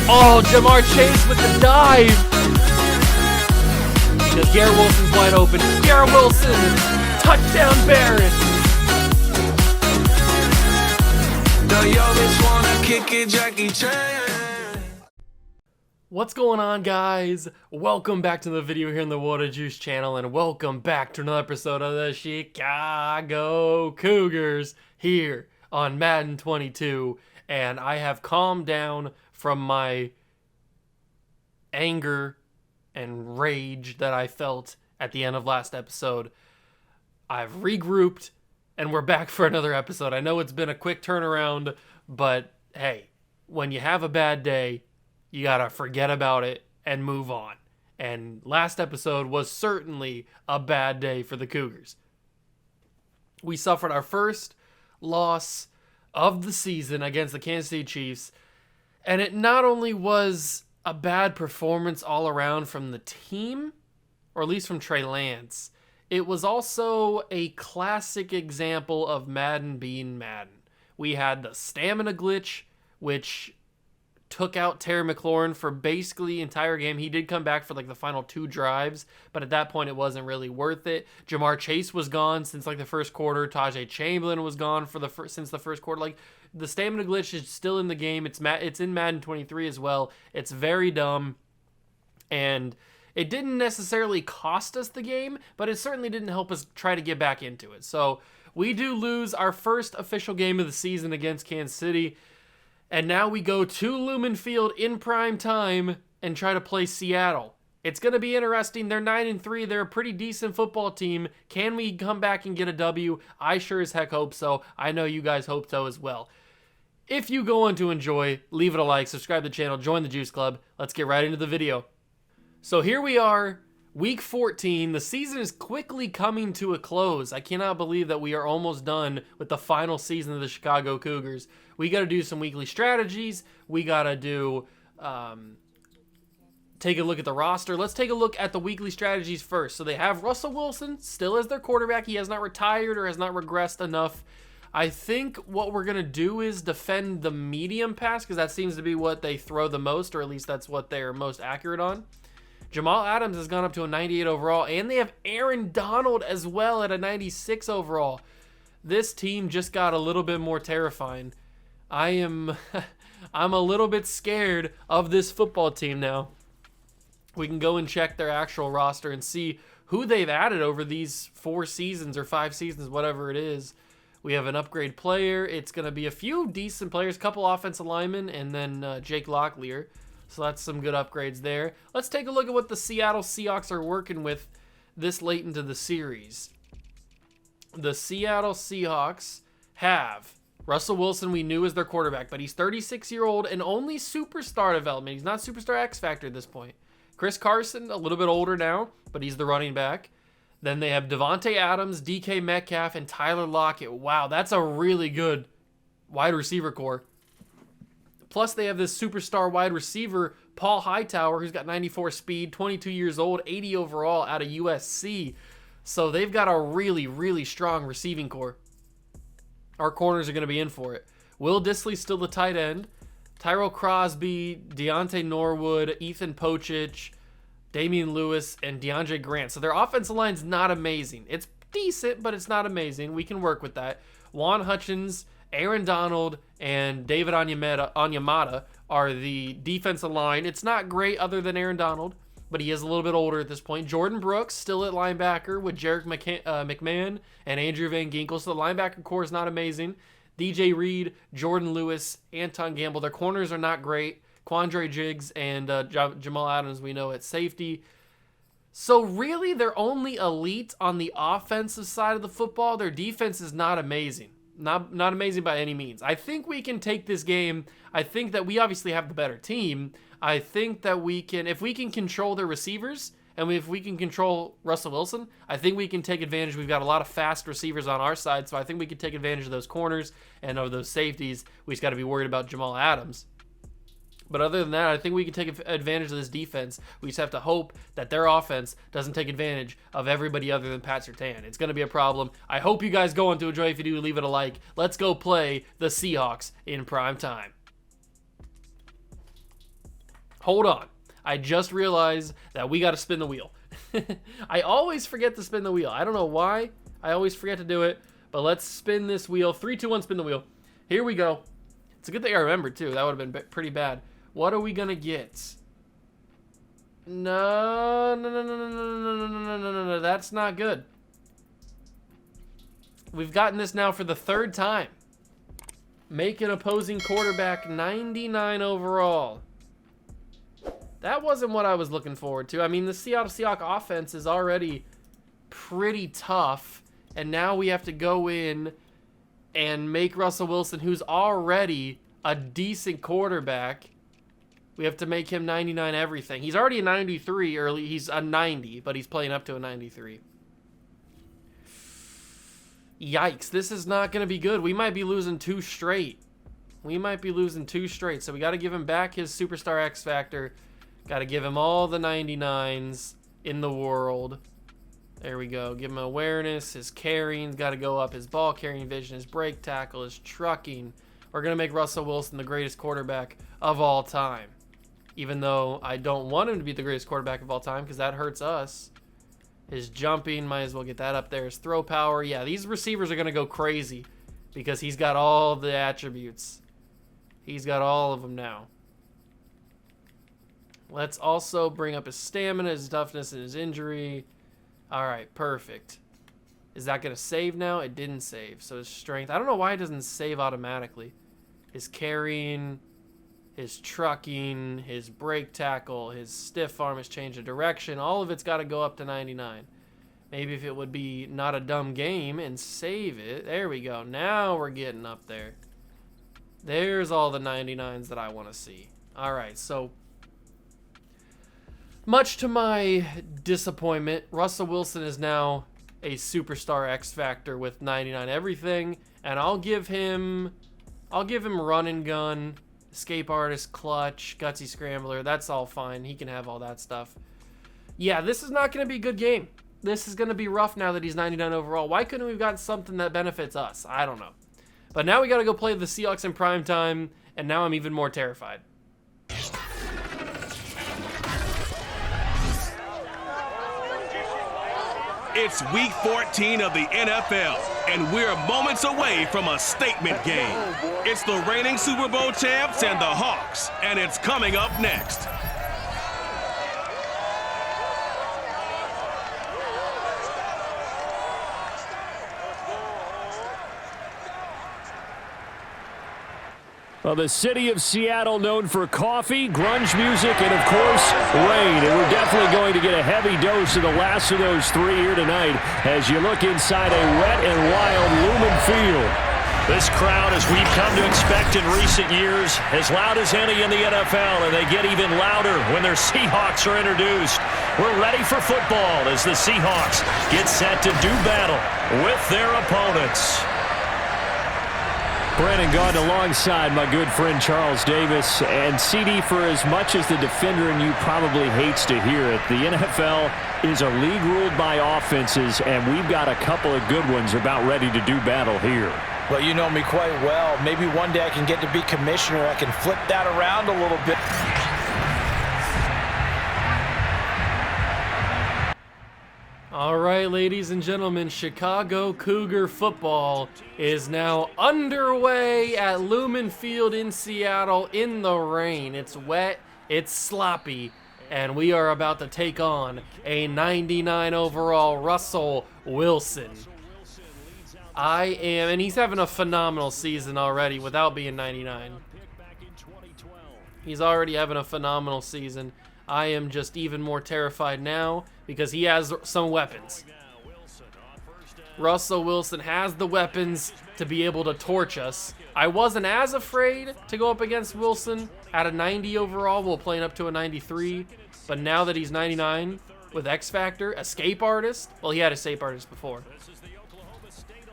Oh, Jamar Chase with the dive. Because Garrett Wilson's wide open. Garrett Wilson, touchdown Barrett. What's going on, guys? Welcome back to the video here on the Water Juice channel, and welcome back to another episode of the Chicago Cougars here on Madden 22. And I have calmed down from my anger and rage that I felt at the end of last episode. I've regrouped, and we're back for another episode. I know it's been a quick turnaround, but hey, when you have a bad day, you gotta forget about it and move on. And last episode was certainly a bad day for the Cougars. We suffered our first loss of the season against the Kansas City Chiefs, and it not only was a bad performance all around from the team, or at least from Trey Lance, it was also a classic example of Madden being Madden. We had the stamina glitch, which took out Terry McLaurin for basically the entire game. He did come back for like the final 2 drives, but at that point it wasn't really worth it. Jamar Chase was gone since like the first quarter. Tajay Chamberlain was gone for since the first quarter. Like, the stamina glitch is still in the game. It's in Madden 23 as well. It's very dumb, and it didn't necessarily cost us the game, but it certainly didn't help us try to get back into it. So we do lose our first official game of the season against Kansas City. And now we go to Lumen Field in prime time and try to play Seattle. It's going to be interesting. They're 9-3. They're a pretty decent football team. Can we come back and get a W? I sure as heck hope so. I know you guys hope so as well. If you go on to enjoy, leave it a like, subscribe to the channel, join the Juice Club. Let's get right into the video. So here we are, week 14. The season is quickly coming to a close. I cannot believe that we are almost done with the final season of the Chicago Cougars. We got to do some weekly strategies. We got to do, take a look at the roster. Let's take a look at the weekly strategies first. So they have Russell Wilson still as their quarterback. He has not retired or has not regressed enough. I think what we're going to do is defend the medium pass, because that seems to be what they throw the most, or at least that's what they're most accurate on. Jamal Adams has gone up to a 98 overall, and they have Aaron Donald as well at a 96 overall. This team just got a little bit more terrifying. I'm a little bit scared of this football team now. We can go and check their actual roster and see who they've added over these 4 seasons or 5 seasons, whatever it is. We have an upgrade player. It's going to be a few decent players, a couple offensive linemen, and then Jake Locklear. So that's some good upgrades there. Let's take a look at what the Seattle Seahawks are working with this late into the series. The Seattle Seahawks have Russell Wilson, we knew, as their quarterback, but he's 36-year-old and only superstar development. He's not superstar X Factor at this point. Chris Carson, a little bit older now, but he's the running back. Then they have Devontae Adams, DK Metcalf, and Tyler Lockett. Wow, that's a really good wide receiver core. Plus, they have this superstar wide receiver, Paul Hightower, who's got 94 speed, 22 years old, 80 overall out of USC. So they've got a really, really strong receiving core. Our corners are going to be in for it. Will Dissly's still the tight end. Tyrell Crosby, Deontay Norwood, Ethan Pochich, Damian Lewis, and DeAndre Grant. So their offensive line's not amazing. It's decent, but it's not amazing. We can work with that. Juan Hutchins, Aaron Donald, and David Onyemata are the defensive line. It's not great other than Aaron Donald, but he is a little bit older at this point. Jordan Brooks still at linebacker with Jarek McMahon and Andrew Van Ginkel. So the linebacker core is not amazing. DJ Reed, Jordan Lewis, Anton Gamble. Their corners are not great. Quandre Jiggs and Jamal Adams, we know, at safety. So really, they're only elite on the offensive side of the football. Their defense is not amazing. Not amazing by any means. I think we can take this game. I think that we obviously have the better team. I think that we can, if we can control their receivers, and if we can control Russell Wilson, I think we can take advantage. We've got a lot of fast receivers on our side, so I think we can take advantage of those corners and of those safeties. We just got to be worried about Jamal Adams. But other than that, I think we can take advantage of this defense. We just have to hope that their offense doesn't take advantage of everybody other than Pat Surtain. It's going to be a problem. I hope you guys go on to enjoy. If you do, leave it a like. Let's go play the Seahawks in prime time. Hold on. I just realized that we got to spin the wheel. I always forget to spin the wheel. I don't know why. I always forget to do it. But let's spin this wheel. 3, 2, 1, spin the wheel. Here we go. It's a good thing I remembered, too. That would have been pretty bad. What are we going to get? No. That's not good. We've gotten this now for the 3rd time. Make an opposing quarterback 99 overall. That wasn't what I was looking forward to. I mean, the Seattle Seahawks offense is already pretty tough. And now we have to go in and make Russell Wilson, who's already a decent quarterback, we have to make him 99 everything. He's already a 93 early. He's a 90, but he's playing up to a 93. Yikes, this is not going to be good. We might be losing 2 straight. So we got to give him back his superstar X Factor. Got to give him all the 99s in the world. There we go. Give him awareness. His carrying's got to go up. His ball carrying vision, his break tackle, his trucking. We're going to make Russell Wilson the greatest quarterback of all time. Even though I don't want him to be the greatest quarterback of all time because that hurts us. His jumping, might as well get that up there. His throw power. Yeah, these receivers are going to go crazy because he's got all the attributes. He's got all of them now. Let's also bring up his stamina, his toughness, and his injury. All right, perfect. Is that going to save now? It didn't save. So his strength. I don't know why it doesn't save automatically. His carrying, his trucking, his break tackle, his stiff arm, his change of direction. All of it's got to go up to 99. Maybe if it would be not a dumb game and save it. There we go. Now we're getting up there. There's all the 99s that I want to see. All right, so much to my disappointment, Russell Wilson is now a superstar X Factor with 99 everything, and I'll give him run and gun, escape artist, clutch, gutsy scrambler. That's all fine. He can have all that stuff. Yeah, this is not going to be a good game. This is going to be rough now that he's 99 overall. Why couldn't we have gotten something that benefits us? I don't know. But now we got to go play the Seahawks in prime time, and now I'm even more terrified. It's week 14 of the NFL, and we're moments away from a statement game. It's the reigning Super Bowl champs and the Hawks, and it's coming up next. Well, the city of Seattle known for coffee, grunge music, and, of course, rain. And we're definitely going to get a heavy dose of the last of those 3 here tonight as you look inside a wet and wild Lumen Field. This crowd, as we've come to expect in recent years, as loud as any in the NFL, and they get even louder when their Seahawks are introduced. We're ready for football as the Seahawks get set to do battle with their opponents. Brandon Gaudin alongside my good friend Charles Davis. And CD, for as much as the defender in you probably hates to hear it, the NFL is a league ruled by offenses, and we've got a couple of good ones about ready to do battle here. Well, you know me quite well. Maybe one day I can get to be commissioner. I can flip that around a little bit. All right, ladies and gentlemen, Chicago Cougar football is now underway at Lumen Field in Seattle in the rain. It's wet, it's sloppy, and we are about to take on a 99 overall Russell Wilson. And he's having a phenomenal season already without being 99. He's already having a phenomenal season. I am just even more terrified now because he has some weapons. Russell Wilson has the weapons to be able to torch us. I wasn't as afraid to go up against Wilson at a 90 overall while playing up to a 93. But now that he's 99 with X Factor, escape artist, well, he had escape artist before.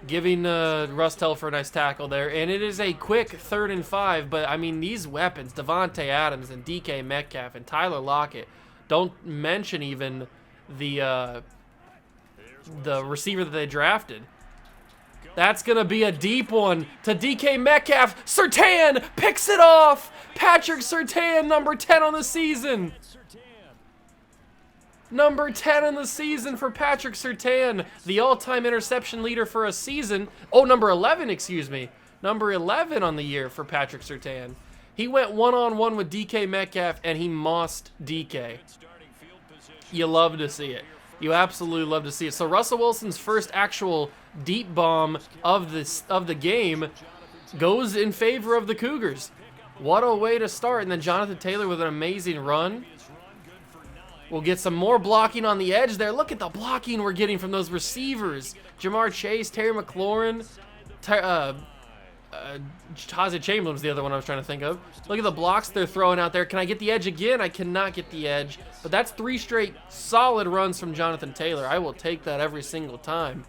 Giving Russ Telfer a nice tackle there. And it is a quick 3rd and 5. But, I mean, these weapons, Devontae Adams and DK Metcalf and Tyler Lockett, don't mention even the receiver that they drafted. That's going to be a deep one to DK Metcalf. Surtain picks it off. Patrick Surtain, number 10 on the season. Number 10 in the season for Patrick Surtain, the all-time interception leader for a season. Oh, number 11, excuse me. Number 11 on the year for Patrick Surtain. He went one-on-one with DK Metcalf, and he mossed DK. You love to see it. You absolutely love to see it. So Russell Wilson's first actual deep bomb of the game goes in favor of the Cougars. What a way to start. And then Jonathan Taylor with an amazing run. We'll get some more blocking on the edge there. Look at the blocking we're getting from those receivers. Jamar Chase, Terry McLaurin, Taza Chamberlain was the other one I was trying to think of. Look at the blocks they're throwing out there. Can I get the edge again? I cannot get the edge. But that's 3 straight solid runs from Jonathan Taylor. I will take that every single time.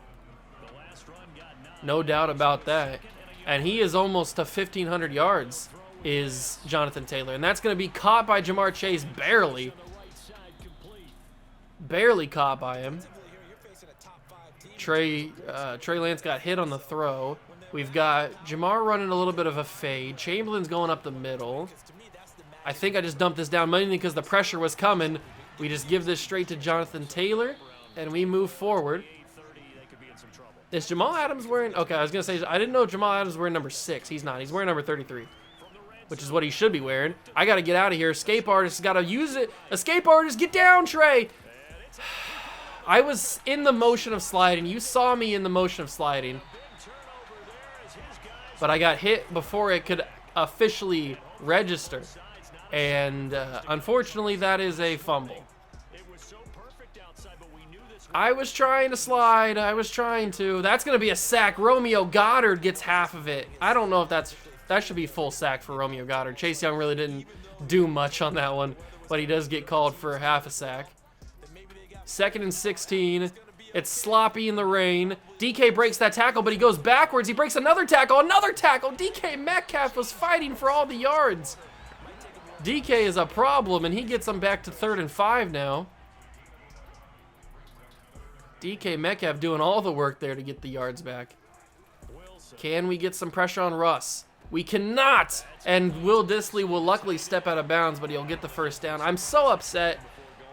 No doubt about that. And he is almost to 1,500 yards, is Jonathan Taylor. And that's going to be caught by Jamar Chase barely. Barely caught by him. Trey Lance got hit on the throw. We've got Jamar running a little bit of a fade. Chamberlain's going up the middle. I think I just dumped this down mainly because the pressure was coming. We just give this straight to Jonathan Taylor, and we move forward. Is Jamal Adams wearing... Okay, I was going to say, I didn't know Jamal Adams was wearing number 6. He's not. He's wearing number 33, which is what he should be wearing. I got to get out of here. Escape artist got to use it. Escape artist, get down, Trey. I was in the motion of sliding. You saw me in the motion of sliding. But I got hit before it could officially register. And unfortunately, that is a fumble. I was trying to slide. I was trying to. That's going to be a sack. Romeo Goddard gets half of it. I don't know if that should be full sack for Romeo Goddard. Chase Young really didn't do much on that one, but he does get called for half a sack. 2nd and 16. It's sloppy in the rain. DK breaks that tackle, but he goes backwards. He breaks another tackle. Another tackle. DK Metcalf was fighting for all the yards. DK is a problem, and he gets them back to 3rd and 5 now. DK Metcalf doing all the work there to get the yards back. Can we get some pressure on Russ? We cannot. And Will Dissly will luckily step out of bounds, but he'll get the first down. I'm so upset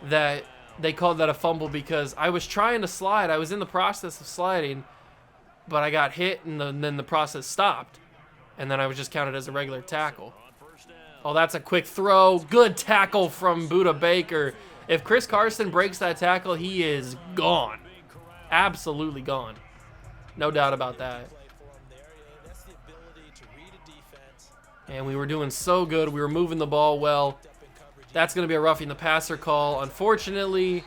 that they called that a fumble because I was trying to slide. I was in the process of sliding, but I got hit, and then the process stopped. And then I was just counted as a regular tackle. Oh, that's a quick throw. Good tackle from Budda Baker. If Chris Carson breaks that tackle, he is gone. Absolutely gone. No doubt about that. And we were doing so good. We were moving the ball well. That's going to be a roughing the passer call, unfortunately.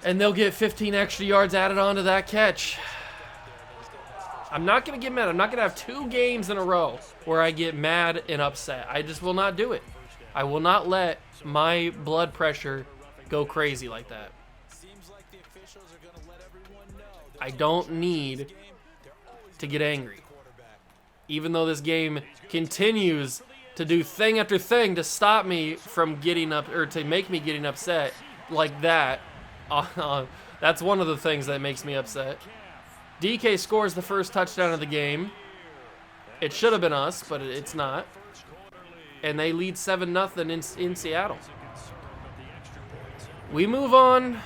And they'll get 15 extra yards added on to that catch. I'm not going to get mad. I'm not going to have 2 games in a row where I get mad and upset. I just will not do it. I will not let my blood pressure go crazy like that. I don't need to get angry. Even though this game continues to do thing after thing to stop me from getting up, or to make me getting upset like that. That's one of the things that makes me upset. DK scores the first touchdown of the game. It should have been us, but it's not. And they lead 7-0 in Seattle. We move on.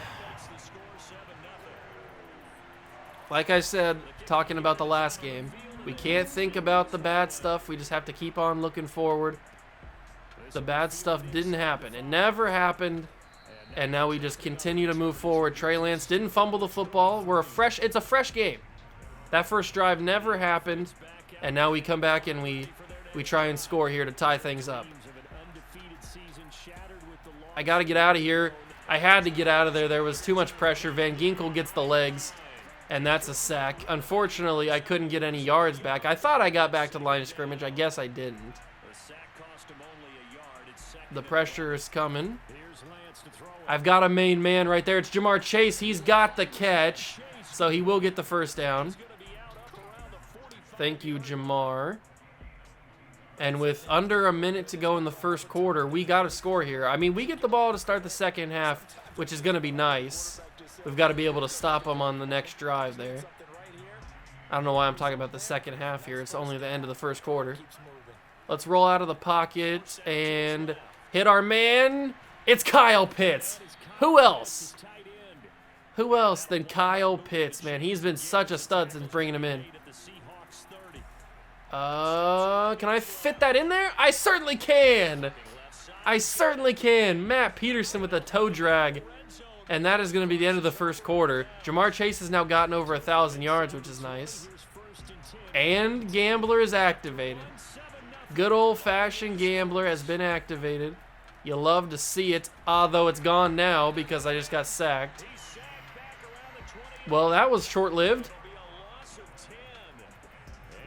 Like I said, talking about the last game, we can't think about the bad stuff. We just have to keep on looking forward. The bad stuff didn't happen. It never happened. And now we just continue to move forward. Trey Lance didn't fumble the football. It's a fresh game. That first drive never happened. And now we come back and we try and score here to tie things up. I got to get out of here. I had to get out of there. There was too much pressure. Van Ginkel gets the legs. And that's a sack. Unfortunately, I couldn't get any yards back. I thought I got back to the line of scrimmage. I guess I didn't. The pressure is coming. I've got a main man right there. It's Jamar Chase. He's got the catch, so he will get the first down. Thank you, Jamar. And with under a minute to go in the first quarter, we got to score here. I mean, we get the ball to start the second half, which is going to be nice. We've got to be able to stop them on the next drive there. I don't know why I'm talking about the second half here. It's only the end of the first quarter. Let's roll out of the pocket and hit our man. It's Kyle Pitts. Who else? Who else than Kyle Pitts, man? He's been such a stud since bringing him in. Can I fit that in there? I certainly can. I certainly can. Matt Peterson with a toe drag. And that is going to be the end of the first quarter. Jamar Chase has now gotten over 1,000 yards, which is nice. And Gambler is activated. Good old-fashioned Gambler has been activated. You love to see it, although it's gone now because I just got sacked. Well, that was short-lived.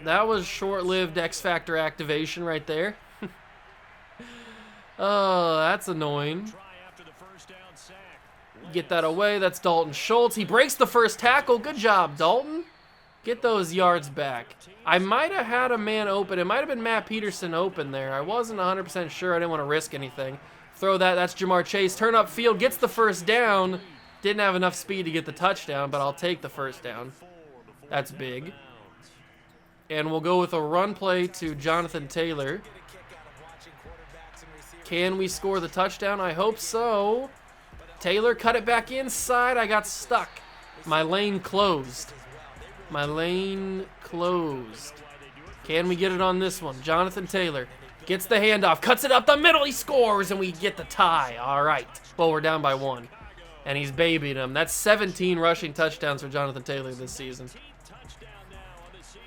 That was short-lived X-Factor activation right there. Oh, that's annoying. Get that away. That's Dalton Schultz. He breaks the first tackle. Good job, Dalton. Get those yards back. I might have had a man open. It might have been Matt Peterson open there. I wasn't 100% sure. I didn't want to risk anything. Throw that. That's Jamar Chase. Turn up field. Gets the first down. Didn't have enough speed to get the touchdown, but I'll take the first down. That's big. And we'll go with a run play to Jonathan Taylor. Can we score the touchdown? I hope so. Taylor cut it back inside. I got stuck. My lane closed. My lane closed. Can we get it on this one? Jonathan Taylor gets the handoff, cuts it up the middle, he scores, and we get the tie. All right. Well, we're down by 1. And he's babying him. That's 17 rushing touchdowns for Jonathan Taylor this season.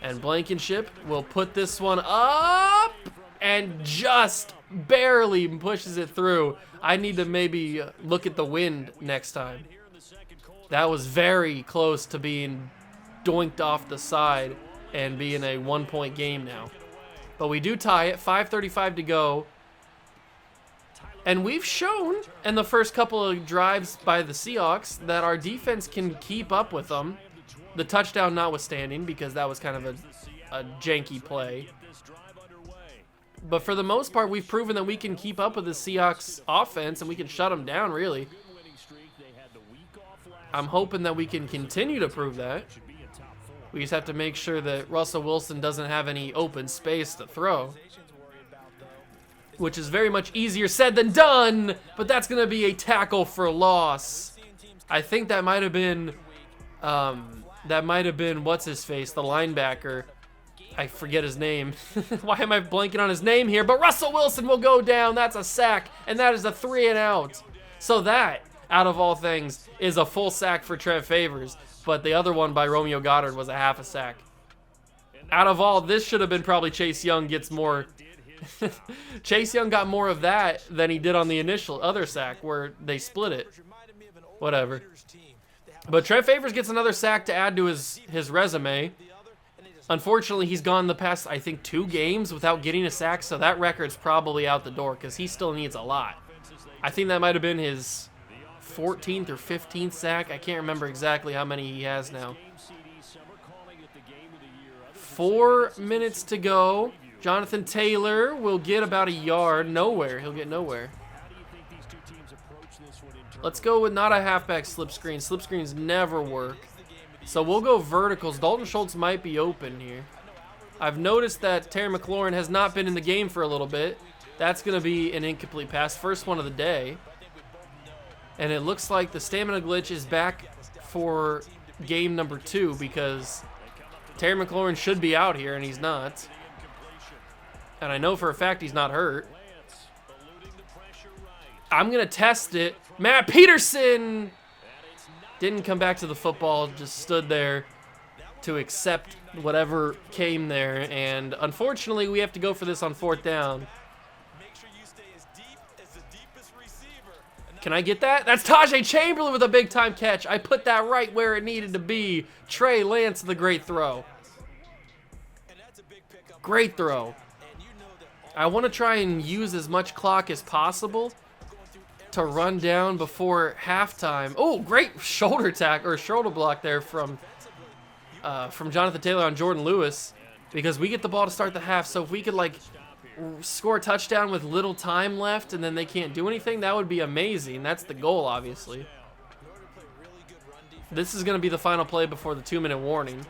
And Blankenship will put this one up and just barely pushes it through. I need to maybe look at the wind next time. That was very close to being doinked off the side and being a 1-point game now. But we do tie it, 5:35 to go. And we've shown in the first couple of drives by the Seahawks that our defense can keep up with them. The touchdown notwithstanding, because that was kind of a janky play. But for the most part, we've proven that we can keep up with the Seahawks offense and we can shut them down, really. I'm hoping that we can continue to prove that. We just have to make sure that Russell Wilson doesn't have any open space to throw. Which is very much easier said than done, but that's going to be a tackle for loss. I think that might have been, what's-his-face, the linebacker. I forget his name. Why am I blanking on his name here? But Russell Wilson will go down. That's a sack, and that is a 3-and-out. So that, out of all things, is a full sack for Trev Favors. But the other one by Romeo Goddard was a half a sack. Out of all, this should have been probably Chase Young gets more. Chase Young got more of that than he did on the initial other sack where they split it. Whatever. But Trev Favors gets another sack to add to his resume. Unfortunately, he's gone the past, I think, 2 games without getting a sack, so that record's probably out the door because he still needs a lot. I think that might have been his 14th or 15th sack. I can't remember exactly how many he has now. 4 minutes to go. Jonathan Taylor will get about a yard. Nowhere. He'll get nowhere. Let's go with not a halfback slip screen. Slip screens never work. So we'll go verticals. Dalton Schultz might be open here. I've noticed that Terry McLaurin has not been in the game for a little bit. That's going to be an incomplete pass. First one of the day. And it looks like the stamina glitch is back for game number 2 because Terry McLaurin should be out here and he's not. And I know for a fact he's not hurt. I'm going to test it. Matt Peterson didn't come back to the football, just stood there to accept whatever came there. And unfortunately, we have to go for this on 4th down. Can I get that? That's Tajay Chamberlain with a big-time catch. I put that right where it needed to be. Trey Lance, the great throw. Great throw. I want to try and use as much clock as possible to run down before halftime. Oh, great shoulder block there from Jonathan Taylor on Jordan Lewis. because we get the ball to start the half. So if we could, like, score a touchdown with little time left and then they can't do anything, that would be amazing. That's the goal, obviously. This is going to be the final play before the 2-minute warning.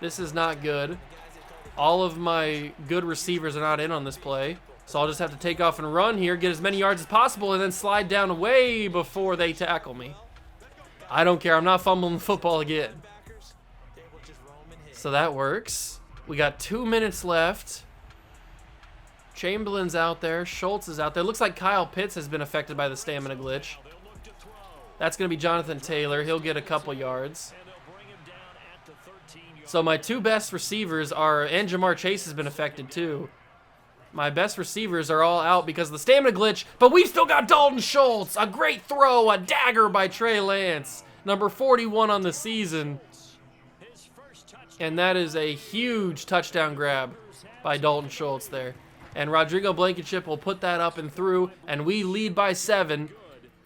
This is not good. All of my good receivers are not in on this play. So I'll just have to take off and run here, get as many yards as possible, and then slide down way before they tackle me. I don't care. I'm not fumbling the football again. So that works. We got 2 minutes left. Chamberlain's out there. Schultz is out there. Looks like Kyle Pitts has been affected by the stamina glitch. That's going to be Jonathan Taylor. He'll get a couple yards. So my two best receivers are, and Jamar Chase has been affected too. My best receivers are all out because of the stamina glitch, but we've still got Dalton Schultz. A great throw, a dagger by Trey Lance. Number 41 on the season. And that is a huge touchdown grab by Dalton Schultz there. And Rodrigo Blankenship will put that up and through, and we lead by 7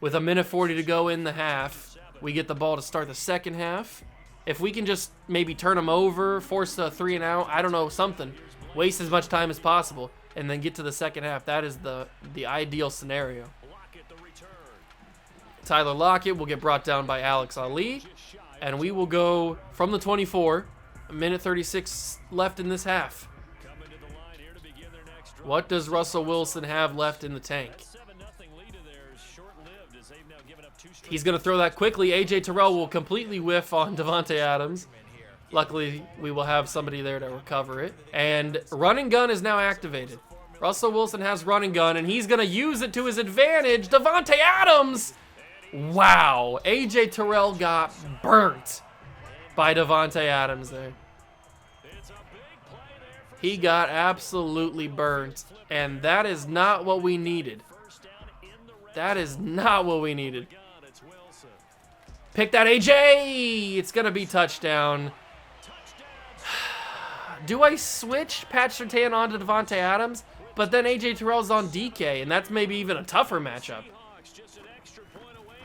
with 1:40 to go in the half. We get the ball to start the second half. If we can just maybe turn them over, force a 3 and out, I don't know, something. Waste as much time as possible, and then get to the second half. That is the ideal scenario. Tyler Lockett will get brought down by Alex Ali, and we will go from the 24. 1:36 left in this half. What does Russell Wilson have left in the tank? He's going to throw that quickly. A.J. Terrell will completely whiff on Davante Adams. Luckily, we will have somebody there to recover it. And run and gun is now activated. Russell Wilson has run and gun, and he's going to use it to his advantage. Davante Adams! Wow. A.J. Terrell got burnt by Davante Adams there. He got absolutely burnt, and that is not what we needed. That is not what we needed. Pick that, AJ! It's going to be touchdown. Do I switch Pat Surtain on to Davante Adams? But then AJ Terrell's on DK, and that's maybe even a tougher matchup.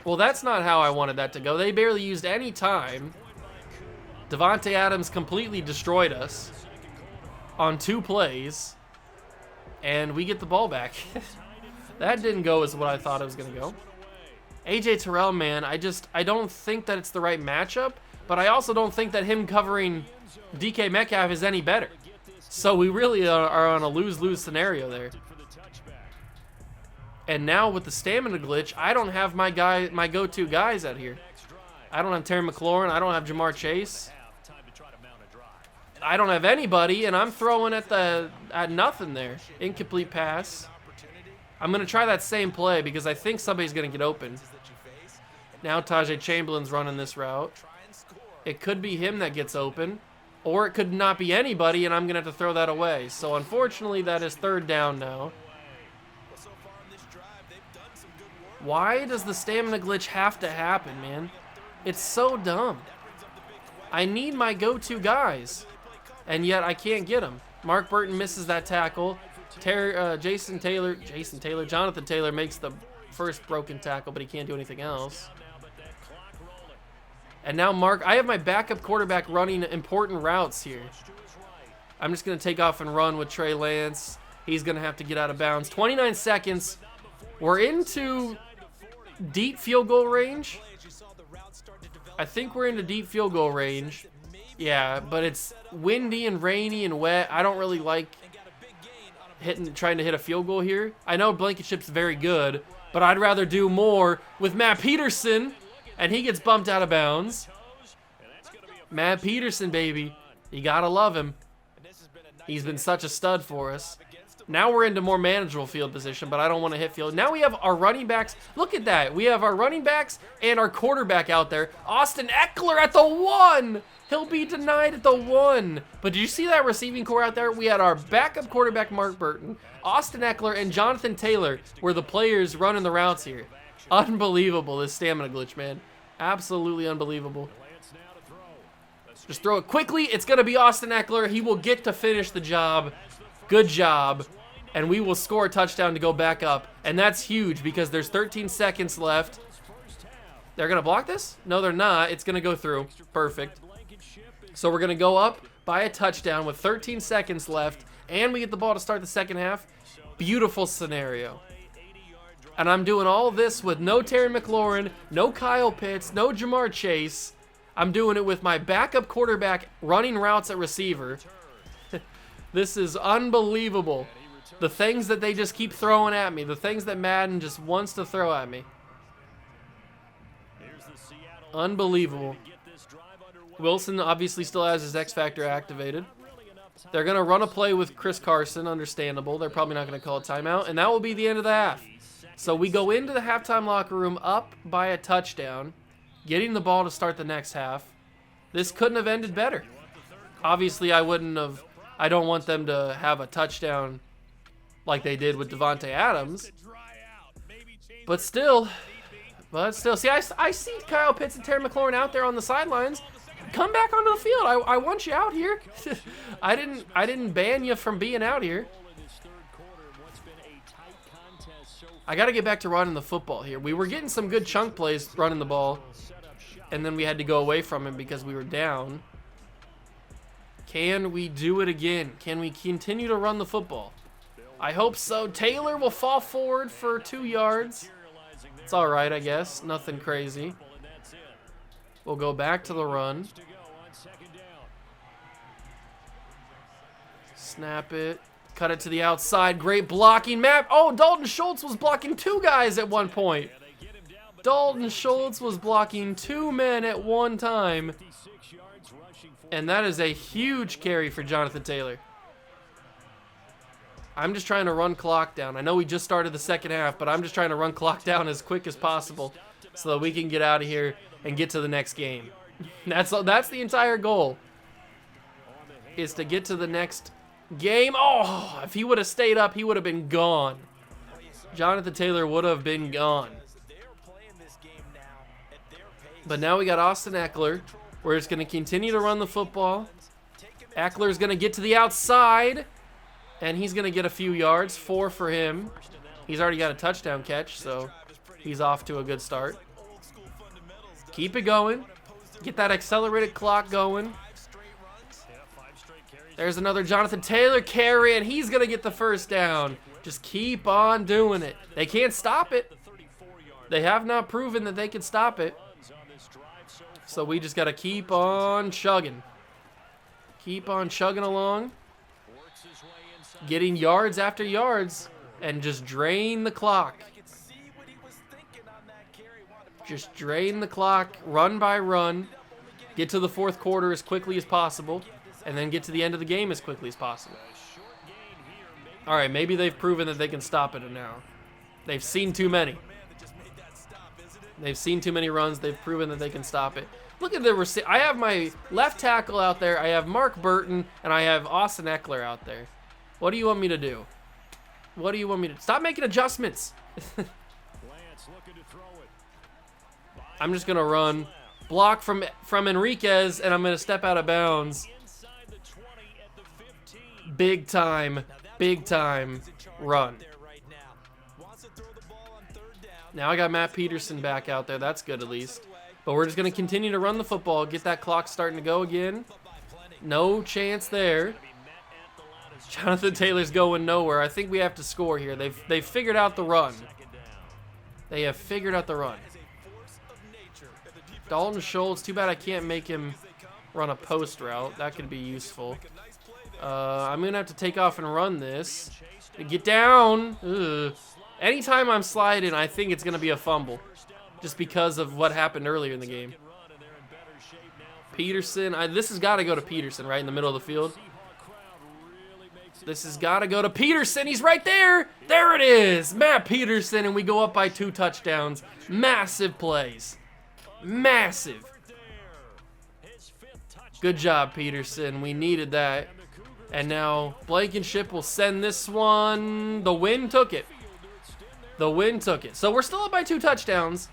Well, that's not how I wanted that to go. They barely used any time. Davante Adams completely destroyed us on 2 plays, and we get the ball back. That didn't go as what I thought it was going to go. AJ Terrell, man, I don't think that it's the right matchup, but I also don't think that him covering DK Metcalf is any better. So we really are on a lose-lose scenario there. And now with the stamina glitch, I don't have my go-to guys out here. I don't have Terry McLaurin. I don't have Jamar Chase. I don't have anybody, and I'm throwing at nothing there. Incomplete pass. I'm going to try that same play because I think somebody's going to get open. Now Tajay Chamberlain's running this route. It could be him that gets open, or it could not be anybody, and I'm going to have to throw that away. So unfortunately, that is 3rd down now. Why does the stamina glitch have to happen, man? It's so dumb. I need my go-to guys, and yet I can't get them. Mark Burton misses that tackle. Jonathan Taylor makes the first broken tackle, but he can't do anything else. And now I have my backup quarterback running important routes here. I'm just going to take off and run with Trey Lance. He's going to have to get out of bounds. 29 seconds. We're into deep field goal range. I think we're into deep field goal range. Yeah, but it's windy and rainy and wet. I don't really like trying to hit a field goal here. I know Blankenship's very good, but I'd rather do more with Matt Peterson, and he gets bumped out of bounds. Matt Peterson, baby. You gotta love him. He's been such a stud for us. Now we're into more manageable field position, but I don't want to hit field. Now we have our running backs. Look at that. We have our running backs and our quarterback out there. Austin Eckler at the 1. He'll be denied at the 1. But did you see that receiving core out there? We had our backup quarterback, Mark Burton, Austin Eckler, and Jonathan Taylor were the players running the routes here. Unbelievable, this stamina glitch, man. Absolutely unbelievable. Just throw it quickly. It's going to be Austin Eckler. He will get to finish the job. Good job. And we will score a touchdown to go back up. And that's huge because there's 13 seconds left. They're going to block this? No, they're not. It's going to go through. Perfect. So we're going to go up by a touchdown with 13 seconds left, and we get the ball to start the second half. Beautiful scenario. And I'm doing all this with no Terry McLaurin, no Kyle Pitts, no Jamar Chase. I'm doing it with my backup quarterback running routes at receiver. This is unbelievable. The things that they just keep throwing at me, the things that Madden just wants to throw at me. Unbelievable. Wilson obviously still has his X Factor activated. They're going to run a play with Chris Carson, understandable. They're probably not going to call a timeout, and that will be the end of the half. So we go into the halftime locker room up by a touchdown, getting the ball to start the next half. This couldn't have ended better. Obviously, I don't want them to have a touchdown like they did with Devontae Adams. But still, see, I see Kyle Pitts and Terry McLaurin out there on the sidelines. Come back onto the field. I want you out here. I didn't ban you from being out here. I got to get back to running the football here. We were getting some good chunk plays running the ball, and then we had to go away from him because we were down. Can we do it again? Can we continue to run the football? I hope so. Taylor will fall forward for 2 yards. It's all right, I guess. Nothing crazy. We'll go back to the run. Snap it. Cut it to the outside. Great blocking. Map. Oh, Dalton Schultz was blocking 2 guys at one point. Dalton Schultz was blocking 2 men at one time. And that is a huge carry for Jonathan Taylor. I'm just trying to run clock down. I know we just started the second half, but I'm just trying to run clock down as quick as possible so that we can get out of here and get to the next game. That's the entire goal, is to get to the next game. Oh, if he would have stayed up, he would have been gone. Jonathan Taylor would have been gone. But now we got Austin Eckler. We're just going to continue to run the football. Eckler's going to get to the outside, and he's going to get a few yards. 4 for him. He's already got a touchdown catch, so he's off to a good start. Keep it going. Get that accelerated clock going. There's another Jonathan Taylor carry, and he's going to get the first down. Just keep on doing it. They can't stop it. They have not proven that they can stop it. So we just got to keep on chugging. Keep on chugging along. Getting yards after yards, and just drain the clock. Just drain the clock, run by run. Get to the fourth quarter as quickly as possible, and then get to the end of the game as quickly as possible. All right, maybe they've proven that they can stop it now. They've seen too many. They've seen too many runs. They've proven that they can stop it. Look at the I have my left tackle out there. I have Mark Burton, and I have Austin Eckler out there. What do you want me to do? What do you want me to... Stop making adjustments. I'm just going to run. Block from Enriquez, and I'm going to step out of bounds. Big time run. Now I got Matt Peterson back out there. That's good at least. But we're just going to continue to run the football, get that clock starting to go again. No chance there. Jonathan Taylor's going nowhere. I think we have to score here. They've figured out the run. They have figured out the run. Dalton Schultz, too bad I can't make him run a post route. That could be useful. I'm going to have to take off and run this. Get down. Ugh. Anytime I'm sliding, I think it's going to be a fumble. Just because of what happened earlier in the game. Peterson. This has got to go to Peterson right in the middle of the field. This has got to go to Peterson. He's right there. There it is. Matt Peterson, and we go up by 2 touchdowns. Massive plays. Massive. Good job, Peterson. We needed that. And now Blankenship will send this one. The wind took it. The wind took it. So we're still up by 2 touchdowns,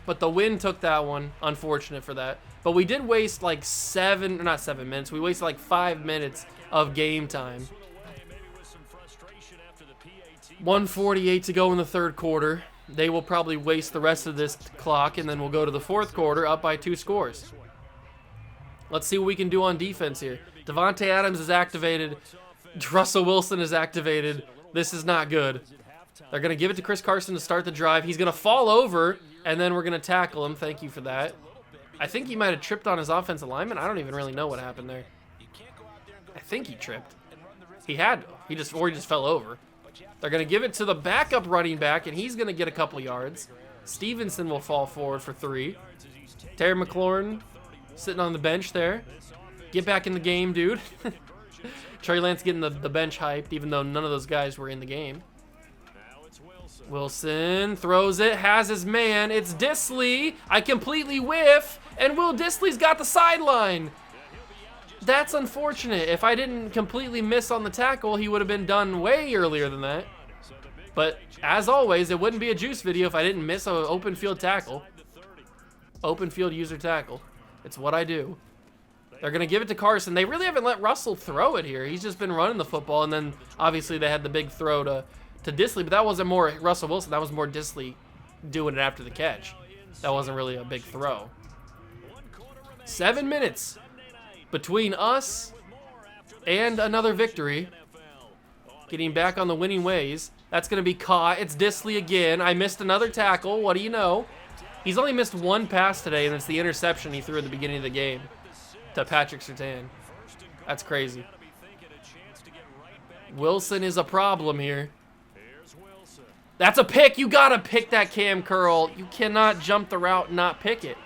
but the wind took that one. Unfortunate for that. But we did waste like 7 minutes. We wasted like 5 minutes of game time. 1:48 to go in the third quarter. They will probably waste the rest of this clock, and then we'll go to the fourth quarter up by 2 scores. Let's see what we can do on defense here. Devontae Adams is activated. Russell Wilson is activated. This is not good. They're going to give it to Chris Carson to start the drive. He's going to fall over, and then we're going to tackle him. Thank you for that. I think he might have tripped on his offensive lineman. I don't even really know what happened there. I think he tripped. He had to. He just fell over. They're going to give it to the backup running back, and he's going to get a couple yards. Stevenson will fall forward for 3. Terry McLaurin sitting on the bench there. Get back in the game, dude. Trey Lance getting the bench hyped, even though none of those guys were in the game. Wilson throws it, has his man. It's Disley. I completely whiff, and Will Disley's got the sideline. That's unfortunate. If I didn't completely miss on the tackle, he would have been done way earlier than that. But as always, it wouldn't be a juice video if I didn't miss an open field tackle. Open field user tackle. It's what I do. They're going to give it to Carson. They really haven't let Russell throw it here. He's just been running the football, and then obviously they had the big throw to Disley, but that wasn't more Russell Wilson. That was more Disley doing it after the catch. That wasn't really a big throw. 7 minutes between us and another victory. Getting back on the winning ways. That's going to be caught. It's Disley again. I missed another tackle. What do you know? He's only missed one pass today, and it's the interception he threw at the beginning of the game to Patrick Surtain. That's crazy. Wilson is a problem here. That's a pick. You got to pick that Cam curl. You cannot jump the route and not pick it.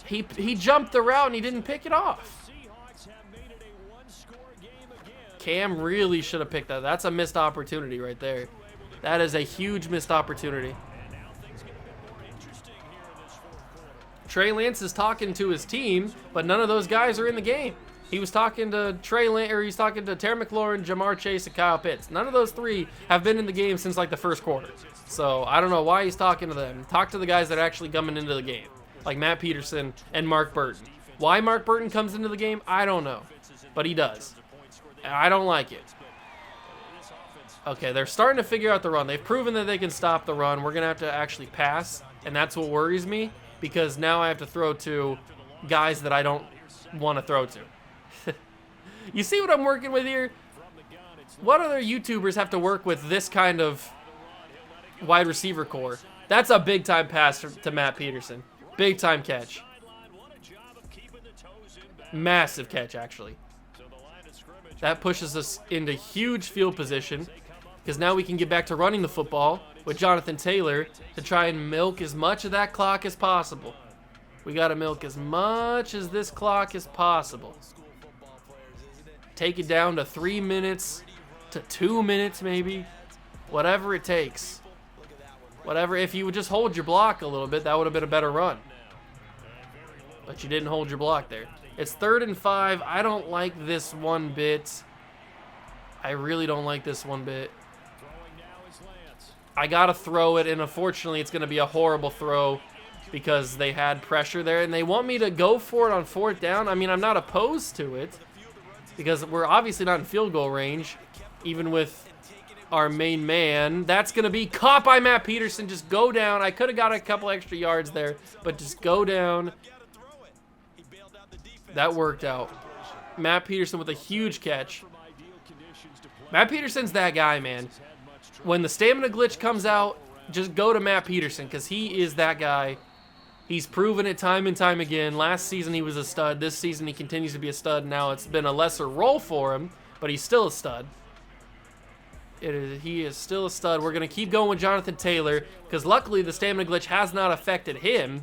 He jumped the route and he didn't pick it off. Cam really should have picked that. That's a missed opportunity right there. That is a huge missed opportunity. Trey Lance is talking to his team, but none of those guys are in the game. He was talking to Trey Lance, or he's talking to Terry McLaurin, Jamar Chase, and Kyle Pitts. None of those 3 have been in the game since like the first quarter. So I don't know why he's talking to them. Talk to the guys that are actually coming into the game, like Matt Peterson and Mark Burton. Why Mark Burton comes into the game, I don't know, but he does. And I don't like it. Okay, they're starting to figure out the run. They've proven that they can stop the run. We're going to have to actually pass, and that's what worries me, because now I have to throw to guys that I don't want to throw to. You see what I'm working with here? What other YouTubers have to work with this kind of wide receiver core? That's a big-time pass to Matt Peterson. Big-time catch. Massive catch, actually. That pushes us into huge field position, because now we can get back to running the football with Jonathan Taylor to try and milk as much of that clock as possible. We got to milk as much as this clock as possible. Take it down to 3 minutes, to 2 minutes maybe. Whatever it takes. Whatever. If you would just hold your block a little bit, that would have been a better run. But you didn't hold your block there. It's 3rd and 5. I don't like this one bit. I really don't like this one bit. I got to throw it, and unfortunately it's going to be a horrible throw because they had pressure there, and they want me to go for it on 4th down. I mean, I'm not opposed to it because we're obviously not in field goal range, even with our main man. That's going to be caught by Matt Peterson. Just go down. I could have got a couple extra yards there, but just go down. That worked out. Matt Peterson with a huge catch. Matt Peterson's that guy, man. When the stamina glitch comes out, just go to Matt Peterson because he is that guy. He's proven it time and time again. Last season he was a stud. This season he continues to be a stud. Now it's been a lesser role for him, but he's still a stud. He is still a stud. We're going to keep going with Jonathan Taylor because luckily the stamina glitch has not affected him.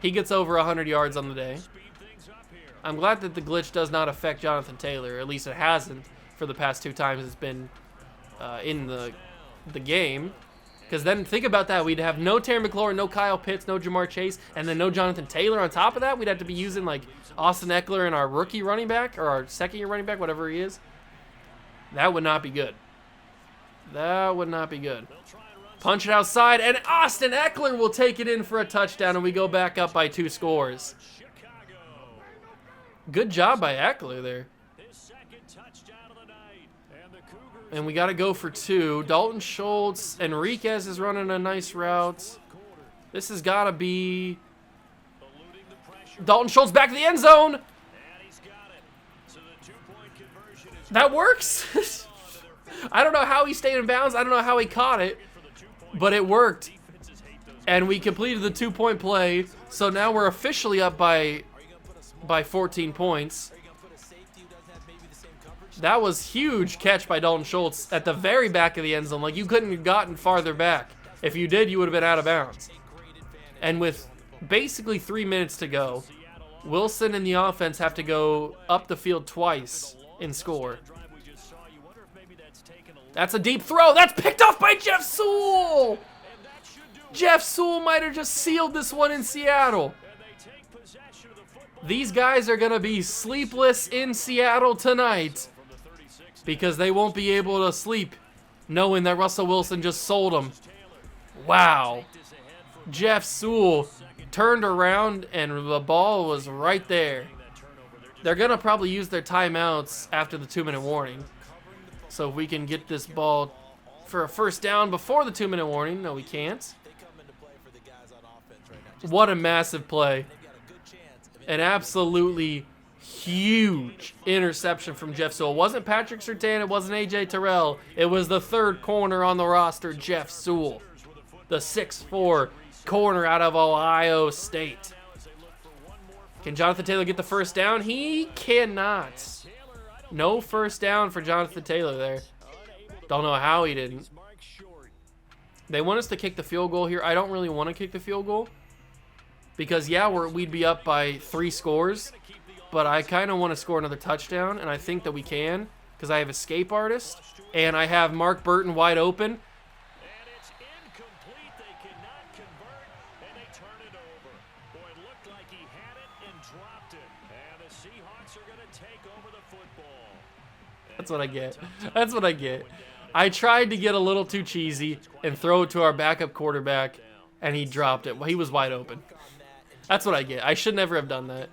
He gets over 100 yards on the day. I'm glad that the glitch does not affect Jonathan Taylor. At least it hasn't for the past 2 times it's been in the game. Because then think about that. We'd have no Terry McLaurin, no Kyle Pitts, no Jamar Chase, and then no Jonathan Taylor on top of that. We'd have to be using like Austin Eckler and our rookie running back or our second-year running back, whatever he is. That would not be good. That would not be good. Punch it outside, and Austin Eckler will take it in for a touchdown, and we go back up by 2 scores. Good job by Eckler there. And we got to go for 2. Dalton Schultz. Enriquez is running a nice route. This has got to be Dalton Schultz back to the end zone. That works. I don't know how he stayed in bounds. I don't know how he caught it, but it worked. And we completed the 2-point play. So now we're officially up by 14 points. That was huge catch by Dalton Schultz at the very back of the end zone. Like, you couldn't have gotten farther back. If you did, you would have been out of bounds. And with basically 3 minutes to go, Wilson and the offense have to go up the field twice and score. That's a deep throw. That's picked off by Jeff Sewell. Jeff Sewell might have just sealed this one in Seattle. These guys are going to be sleepless in Seattle tonight because they won't be able to sleep knowing that Russell Wilson just sold them. Wow. Jeff Sewell turned around and the ball was right there. They're going to probably use their timeouts after the 2-minute warning. So if we can get this ball for a first down before the 2-minute warning. No, we can't. What a massive play. An absolutely huge interception from Jeff Sewell. It wasn't Patrick Surtain. It wasn't A.J. Terrell. It was the third corner on the roster, Jeff Sewell. The 6'4" corner out of Ohio State. Can Jonathan Taylor get the first down? He cannot. No first down for Jonathan Taylor there. Don't know how he didn't. They want us to kick the field goal here. I don't really want to kick the field goal. Because, yeah, we'd be up by 3 scores. But I kind of want to score another touchdown. And I think that we can. Because I have Escape Artist. And I have Mark Burton wide open. That's what I get. That's what I get. I tried to get a little too cheesy and throw it to our backup quarterback, and he dropped it. Well, he was wide open. That's what I get. I should never have done that.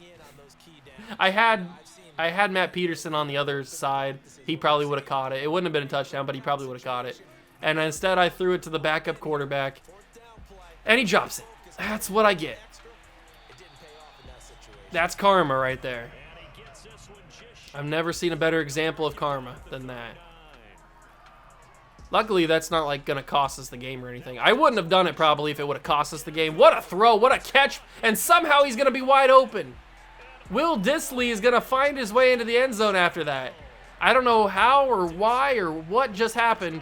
I had Matt Peterson on the other side. He probably would have caught it. It wouldn't have been a touchdown, but he probably would have caught it. And instead, I threw it to the backup quarterback, and he drops it. That's what I get. That's karma right there. I've never seen a better example of karma than that. Luckily, that's not like going to cost us the game or anything. I wouldn't have done it probably if it would have cost us the game. What a throw, what a catch, and somehow he's going to be wide open. Will Dissly is going to find his way into the end zone after that. I don't know how or why or what just happened,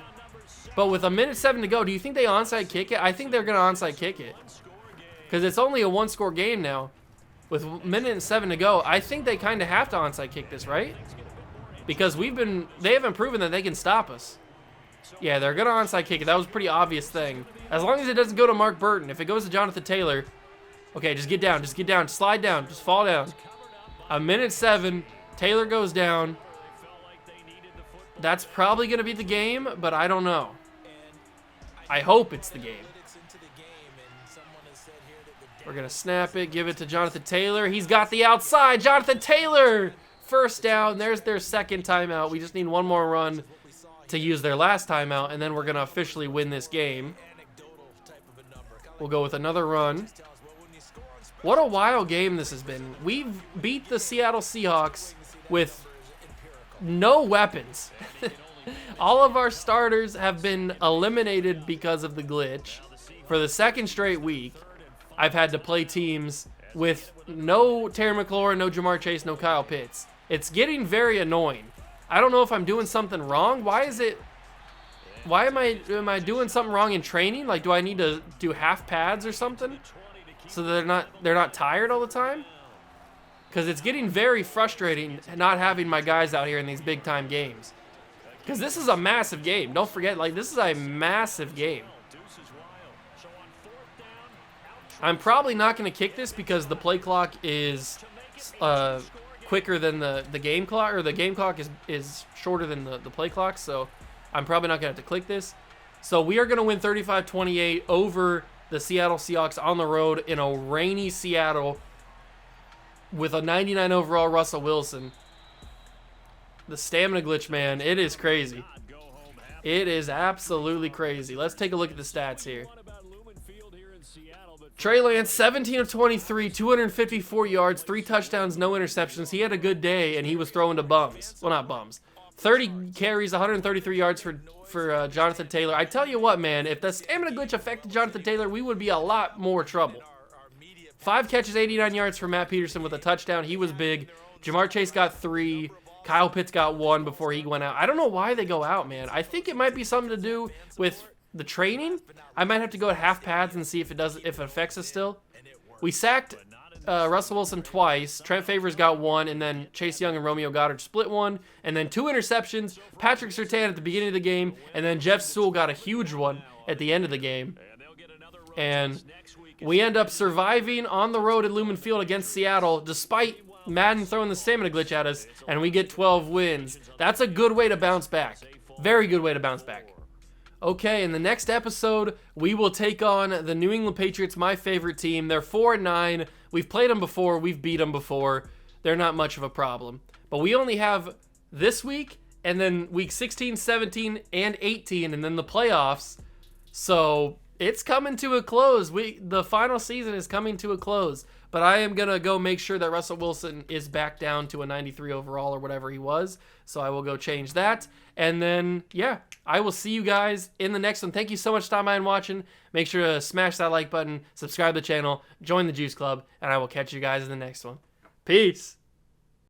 but with 1:07 to go, do you think they onside kick it? I think they're going to onside kick it because it's only a 1-score game now. With 1:07 to go, I think they kind of have to onside kick this, right? Because they haven't proven that they can stop us. Yeah, they're going to onside kick it. That was a pretty obvious thing. As long as it doesn't go to Mark Burton. If it goes to Jonathan Taylor, okay, just get down, slide down, just fall down. 1:07, Taylor goes down. That's probably going to be the game, but I don't know. I hope it's the game. We're going to snap it, give it to Jonathan Taylor. He's got the outside. Jonathan Taylor! First down. There's their second timeout. We just need one more run to use their last timeout, and then we're going to officially win this game. We'll go with another run. What a wild game this has been. We've beat the Seattle Seahawks with no weapons. All of our starters have been eliminated because of the glitch. For the second straight week, I've had to play teams with no Terry McLaurin, no Jamar Chase, no Kyle Pitts. It's getting very annoying. I don't know if I'm doing something wrong. Why am I doing something wrong in training? Like, do I need to do half pads or something so they're not tired all the time? Because it's getting very frustrating not having my guys out here in these big time games. Because this is a massive game. Don't forget, like, this is a massive game. I'm probably not going to kick this because the play clock is quicker than the game clock, or the game clock is shorter than the play clock, so I'm probably not going to have to click this. So we are going to win 35-28 over the Seattle Seahawks on the road in a rainy Seattle with a 99 overall Russell Wilson. The stamina glitch, man, it is crazy. It is absolutely crazy. Let's take a look at the stats here. Trey Lance, 17 of 23, 254 yards, 3 touchdowns, no interceptions. He had a good day, and he was throwing to bums. Well, not bums. 30 carries, 133 yards for Jonathan Taylor. I tell you what, man, if the stamina glitch affected Jonathan Taylor, we would be a lot more trouble. 5 catches, 89 yards for Matt Peterson with a touchdown. He was big. Jamar Chase got 3. Kyle Pitts got 1 before he went out. I don't know why they go out, man. I think it might be something to do with the training. I might have to go at half pads and see if it affects us still. We sacked Russell Wilson twice. Trent Favors got 1, and then Chase Young and Romeo Goddard split 1, and then 2 interceptions. Patrick Surtain at the beginning of the game, and then Jeff Sewell got a huge one at the end of the game. And we end up surviving on the road at Lumen Field against Seattle, despite Madden throwing the stamina glitch at us, and we get 12 wins. That's a good way to bounce back. Very good way to bounce back. Okay, in the next episode, we will take on the New England Patriots, my favorite team. They're 4-9. We've played them before. We've beat them before. They're not much of a problem. But we only have this week, and then week 16, 17, and 18, and then the playoffs. So it's coming to a close. The final season is coming to a close. But I am going to go make sure that Russell Wilson is back down to a 93 overall or whatever he was. So I will go change that. And then, yeah, I will see you guys in the next one. Thank you so much for stopping by and watching. Make sure to smash that like button, subscribe to the channel, join the Juice Club, and I will catch you guys in the next one. Peace.